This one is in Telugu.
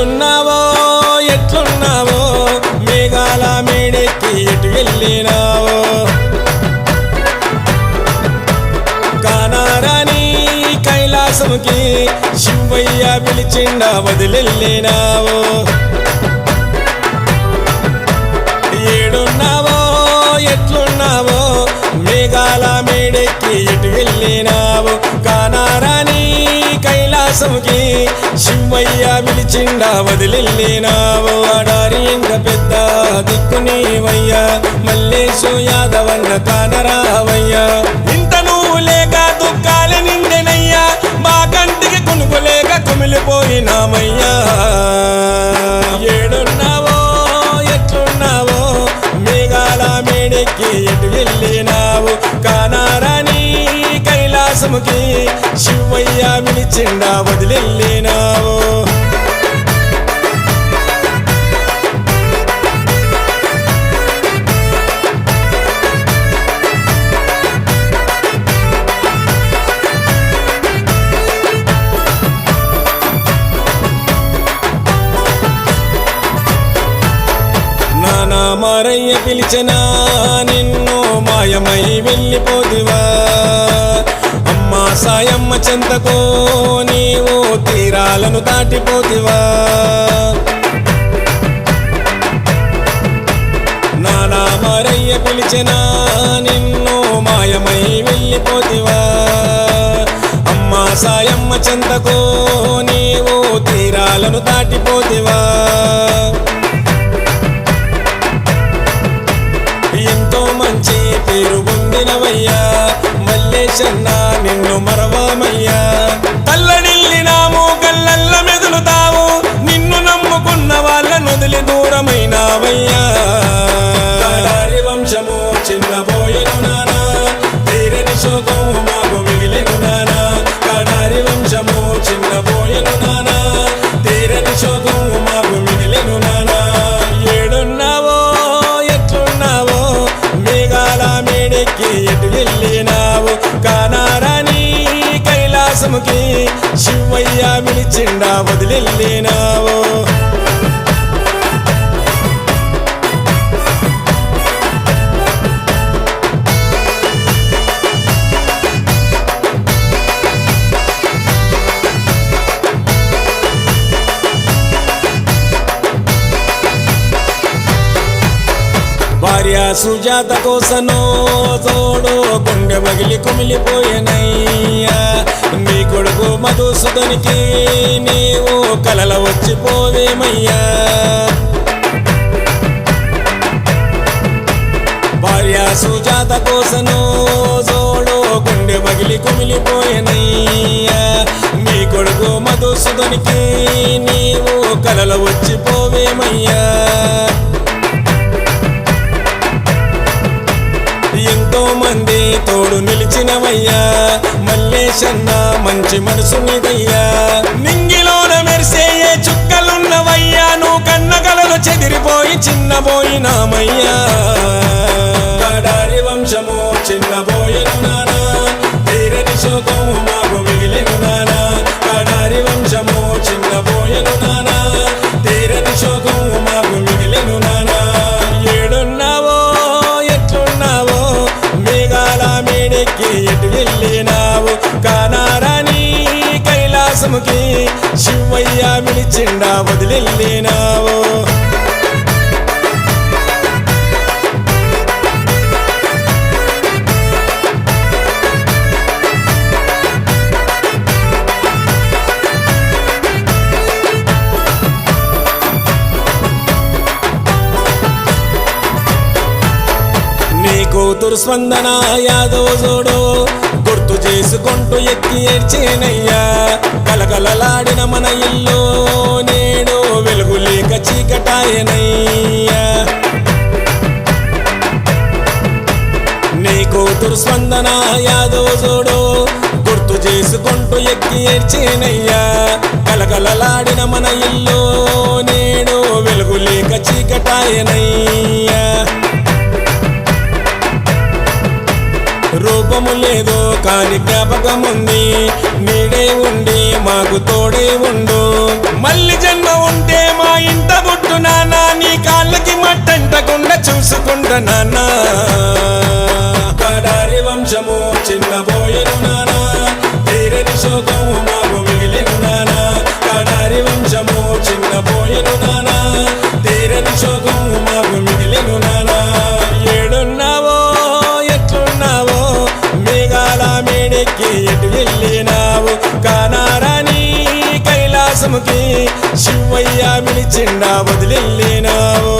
ఏడున్నావో ఎట్లున్నావో మేఘాల మేడెక్కి ఎటు వెళ్ళినావో కానారాని కైలాసముకి శివయ్య పిలిచిండ వదిలెళ్ళినావో ఏడున్నావో ఎట్లున్నావో మేఘాల మేడెక్కి ఎటు వెళ్ళినావో కానారాని కైలాసముకి శివయ్య పిలిచిండ వదిలెళ్ళినావో ఆడారి ఇంక పెద్ద దిక్కు నీవయ్యా మల్లేశు యాదవన్న కానరావయ్యా ఇంత నువ్వు లేక దుఃఖాలు నిండెనయ్యా మా కంటికి కొనుకోలేక కుమిలిపోయినామయ్యా ఏడున్నావో ఎట్లున్నావో మేఘాల మేడెక్కి ఎటు వెళ్ళినావు కానారాని కైలాసముకి శివయ్య పిలిచిండ వదిలెళ్ళినావు నానా మారయ్య పిలిచనా నిన్ను మాయమై వెళ్ళిపోతివా అమ్మా సాయమ్మ చెంతకో నీవు తీరాలను దాటిపోతివా నానా మారయ్య పిలిచనా నిన్ను మాయమై వెళ్ళిపోతివా అమ్మా సాయమ్మ చెంతకో నీవు తీరాలను దాటిపోతివా ఎంతో మంచి పేరు పొందినవయ్యా మల్లేశన్న నిన్ను మరవమయ్యా తల్లడిల్లినాము కళ్ళల్ల మెదులుతావు నిన్ను నమ్ముకున్న వాళ్ళను వదిలి దూరమైనావయ్యా కాడారి వంశము చిన్నబోయెను నానా తీరని శోకం మాకు మిగిలెను నానా కాడారి వంశము చిన్నబోయెను నానా తీరని శోకం మాకు మిగిలెను నానా ఏడున్నావో ఎట్లున్నావో మేఘాల మేడెక్కి ఎటు వెళ్ళినావు కానారాని కైలాసముకి శివయ్య పిలిచిండ వదిలెళ్ళినావు భార్య సుజాత కోసనో తోడు గుండె పగిలి కుమిలిపోయేనయ్యా నీ కొడుకు మధుసూదనికి నీవు కలల వచ్చిపోవేమయ్యా భార్య సుజాత కోసనో తోడు గుండె పగిలి కుమిలిపోయేనయ్యా నీ కొడుకు మధుసూదనికి నీవు కలల వచ్చిపోవేమయ్యా ఎంతో మంది తోడు నిలిచినవయ్యా మల్లేశన్న మంచి మనసు నీదయ్యా నింగిలోన మెరిసే చుక్కలున్నవయ్యా నువ్వు కన్న కలలు చెదిరిపోయి చిన్నబోయినామయ్యా కాడారి వంశము చిన్నబోయెను నానా తీరని శోకం మాకు మిగిలెను నానా కాడారి వంశము చిన్నబోయెను నానా తీరని శోకం మాకు మిగిలెను నానా ఏడున్నావో ఎట్లున్నావో మేఘాల మేడెక్కి ఎటు వెళ్ళినావు కానారాని కైలాసముకి శివయ్య పిలిచిండ వదిలెళ్ళినావు కూతురు స్పందన యాదవ్ జోడు గుర్తు చేసుకుంటూ ఎక్కి ఏడ్చేనయ్యా కలకలలాడిన మన ఇల్లు నేడు వెలుగు లేక చీకటాయనయ్యా నీ కూతురు స్పందన యాదవ్ జోడు గుర్తు చేసుకుంటూ ఎక్కి ఏడ్చేనయ్యా కలకలలాడిన మన ఇల్లు నేడు వెలుగు లేక చీకటాయనయ్యా రూపము లేదు కాని జ్ఞాపకముంది నీడే ఉండి మాకు తోడే ఉండు మళ్ళీ జన్మ ఉంటే మా ఇంట పుట్టు నానా నీ కాళ్ళకి మట్టంటకుండా చూసుకుంటా నానా కడారి వంశము చిన్నబోయెను నానా తీరని శోకము మాకు మిగిలిను నానా కడారి వంశము చిన్నబోయెను నానా తీరని శోకము మాకు మిగిలిను నానా ఏడున్నావో ఎట్లున్నావో మేఘాల మేడెక్కి ఎటు వెళ్ళినావు కానారాని కైలాసముకి శివయ్య పిలిచిండా వదిలినావు